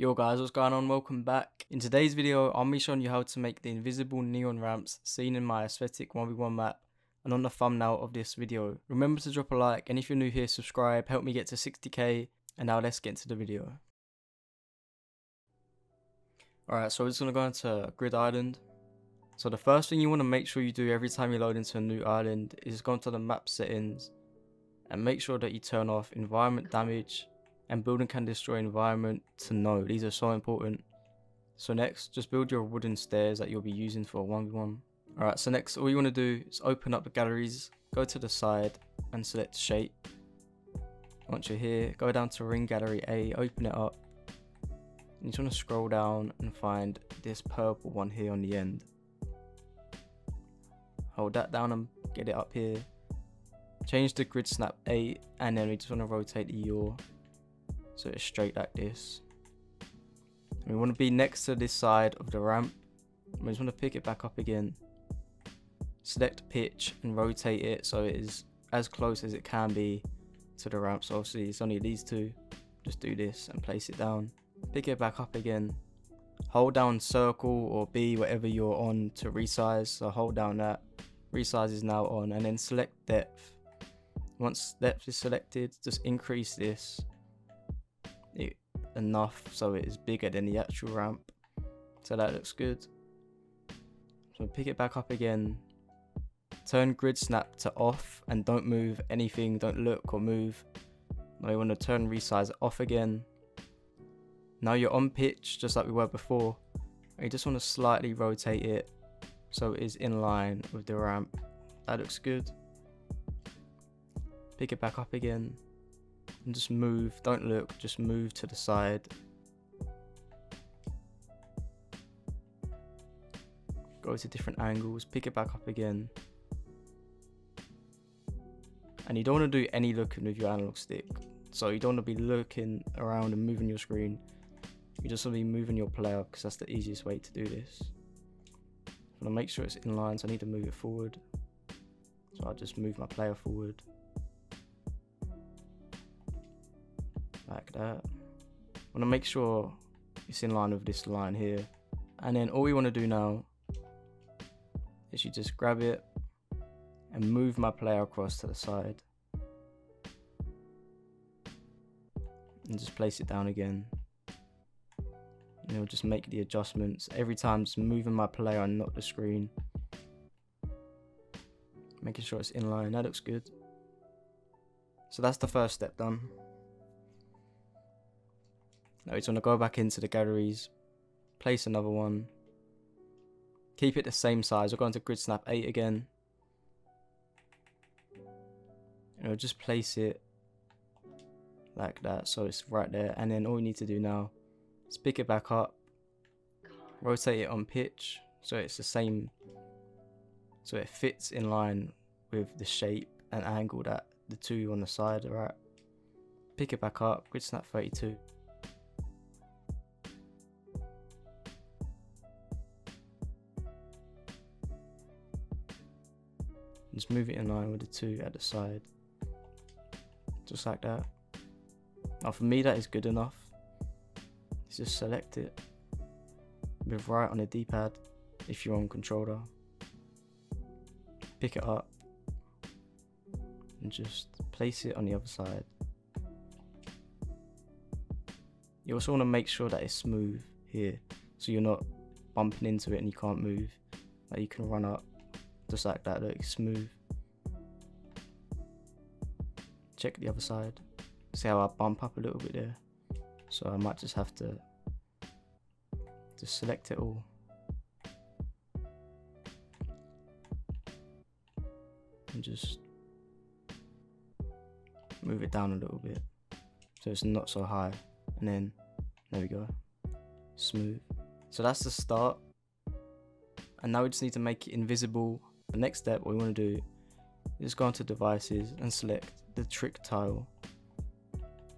Yo guys, what's going on? Welcome back. In today's video, I'll be showing you how to make the invisible neon ramps seen in my aesthetic 1v1 map and on the thumbnail of this video. Remember to drop a like, and if you're new here, subscribe, help me get to 60k, and now let's get into the video. Alright, so we're just going to go into Grid Island. So the first thing you want to make sure you do every time you load into a new island is go into the map settings and make sure that you turn off environment damage and building can destroy environment to no. These are so important. So next, just build your wooden stairs that you'll be using for a 1v1. Alright, so next all you want to do is open up the galleries, go to the side and select shape. Once you're here, go down to ring gallery A, open it up. You just want to scroll down and find this purple one here on the end. Hold that down and get it up here. Change the grid snap 8 and then we just want to rotate the yaw so it's straight like this. And we want to be next to this side of the ramp. We just want to pick it back up again. Select pitch and rotate it so it is as close as it can be to the ramp. So obviously it's only these two. Just do this and place it down. Pick it back up again. Hold down circle or B, whatever you're on, to resize. So hold down that. Resize is now on, and then select depth. Once depth is selected, just increase this enough so it is bigger than the actual ramp. So that looks good. So pick it back up again. Turn grid snap to off and don't move anything, don't look or move. Now you want to turn resize off again. Now you're on pitch just like we were before. And you just want to slightly rotate it so it is in line with the ramp. That looks good. Pick it back up again and just move, don't look, just move to the side. Go to different angles, pick it back up again. And you don't want to do any looking with your analog stick. So you don't want to be looking around and moving your screen. You just want to be moving your player because that's the easiest way to do this. I want to make sure it's in line, so I need to move it forward. So I'll just move my player forward. Like that. I want to make sure it's in line with this line here. And then all we want to do now is you just grab it and move my player across to the side. And just place it down again. And it'll just make the adjustments. Every time just moving my player and not the screen. Making sure it's in line. That looks good. So that's the first step done. Now we just want to go back into the galleries, place another one, keep it the same size. We'll go into grid snap 8 again. And we'll just place it like that so it's right there. And then all we need to do now is pick it back up, rotate it on pitch so it's the same, so it fits in line with the shape and angle that the two on the side are at. Pick it back up, grid snap 32. Just move it in line with the two at the side. Just like that. Now for me that is good enough. Just select it with right on the D-pad if you're on controller. Pick it up and just place it on the other side. You also want to make sure that it's smooth here, so you're not bumping into it and you can't move. Like you can run up just like that, look, smooth. Check the other side. See how I bump up a little bit there? So I might just have to just select it all. And just move it down a little bit so it's not so high. And then, there we go. Smooth. So that's the start. And now we just need to make it invisible. The next step, what we want to do is go onto devices and select the trick tile.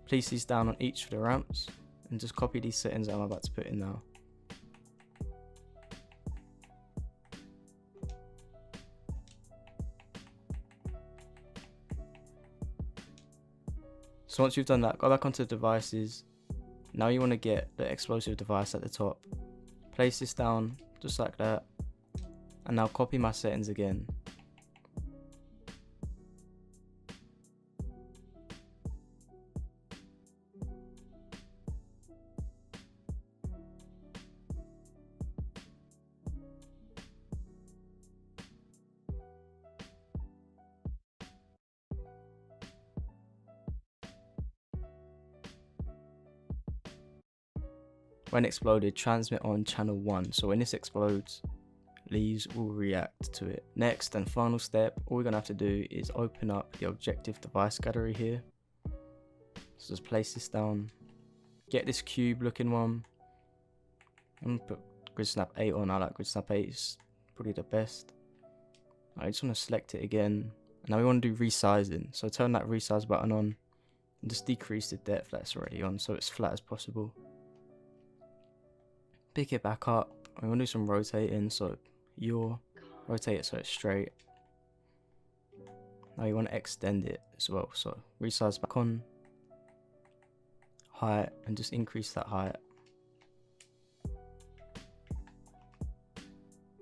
Place these down on each of the ramps and just copy these settings that I'm about to put in now. So once you've done that, go back onto devices, Now you want to get the explosive device at the top. Place this down just like that. And now copy my settings again. When exploded, transmit on channel 1. So when this explodes, these will react to it. Next and final step, all we're going to have to do is open up the objective device gallery here. So just place this down. Get this cube looking one. I'm going to put Grid Snap 8 on. I like Grid Snap 8, it's probably the best. I just want to select it again. Now we want to do resizing. So turn that resize button on and just decrease the depth that's already on so it's flat as possible. Pick it back up. We want to do some rotating, so rotate it so it's straight. Now you want to extend it as well, so resize back on, height, and just increase that height.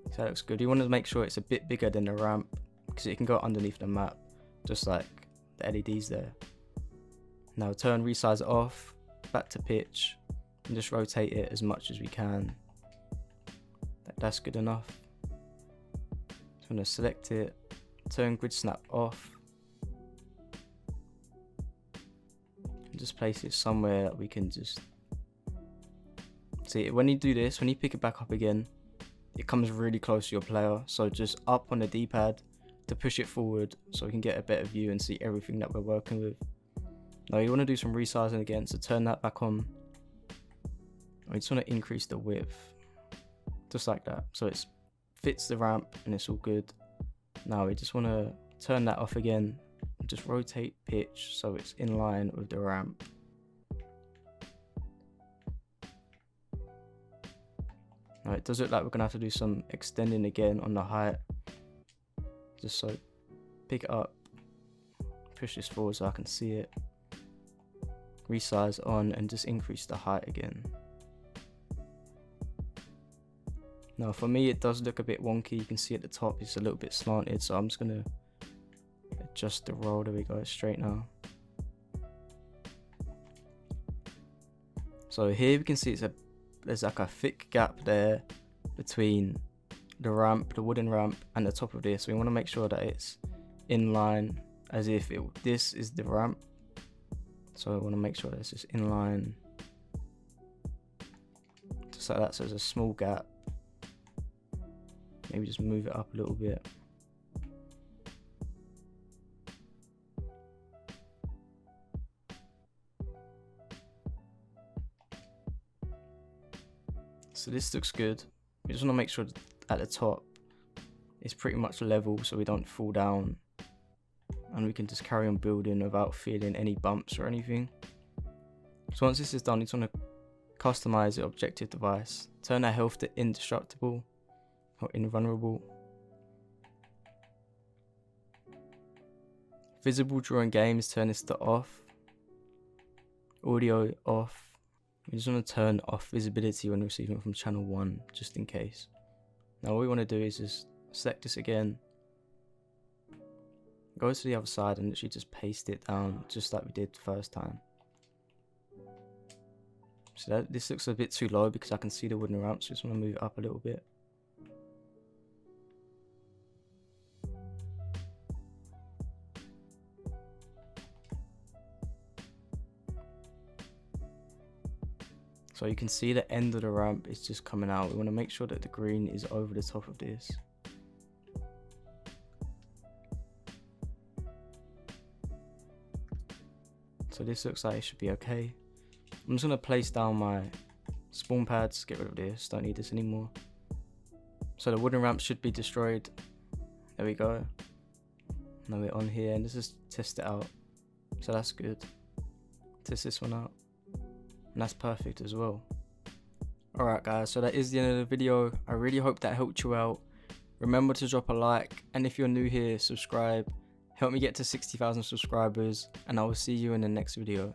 So that looks good. You want to make sure it's a bit bigger than the ramp because it can go underneath the map, just like the LEDs there. Now turn resize off, back to pitch, and just rotate it as much as we can. That's good enough. Just want to select it, turn Grid Snap off, and just place it somewhere that we can just see. When you do this, when you pick it back up again, it comes really close to your player, so just up on the D-pad to push it forward so we can get a better view and see everything that we're working with. Now you want to do some resizing again, so turn that back on. We just want to increase the width, just like that, so it fits the ramp and it's all good. Now we just want to turn that off again and just rotate pitch so it's in line with the ramp. Now it does look like we're going to have to do some extending again on the height, just so pick it up, push this forward so I can see it, resize on, and just increase the height again. Now for me it does look a bit wonky. You can see at the top it's a little bit slanted, so I'm just going to adjust the roll. There we go, it's straight now. So here we can see there's like a thick gap there between the ramp, the wooden ramp, and the top of this. We want to make sure that it's in line as if this is the ramp. So I want to make sure that it's just in line, just like that. So there's a small gap. Maybe just move it up a little bit. So this looks good. We just want to make sure that at the top it's pretty much level so we don't fall down, and we can just carry on building without feeling any bumps or anything. So once this is done, you just want to customize the objective device. Turn our health to indestructible or invulnerable. Visible during games, turn this to off. Audio off. We just want to turn off visibility when receiving from channel 1, just in case. Now what we want to do is just select this again, go to the other side and literally just paste it down just like we did the first time. So this looks a bit too low because I can see the wooden ramp, so I just want to move it up a little bit. So you can see the end of the ramp is just coming out. We want to make sure that the green is over the top of this. So this looks like it should be okay. I'm just going to place down my spawn pads, get rid of this, don't need this anymore. So the wooden ramp should be destroyed. There we go. Now we're on here and let's just test it out. So that's good. Test this one out. And that's perfect as well. Alright guys, so that is the end of the video. I really hope that helped you out. Remember to drop a like, and if you're new here, subscribe. Help me get to 60,000 subscribers, and I will see you in the next video.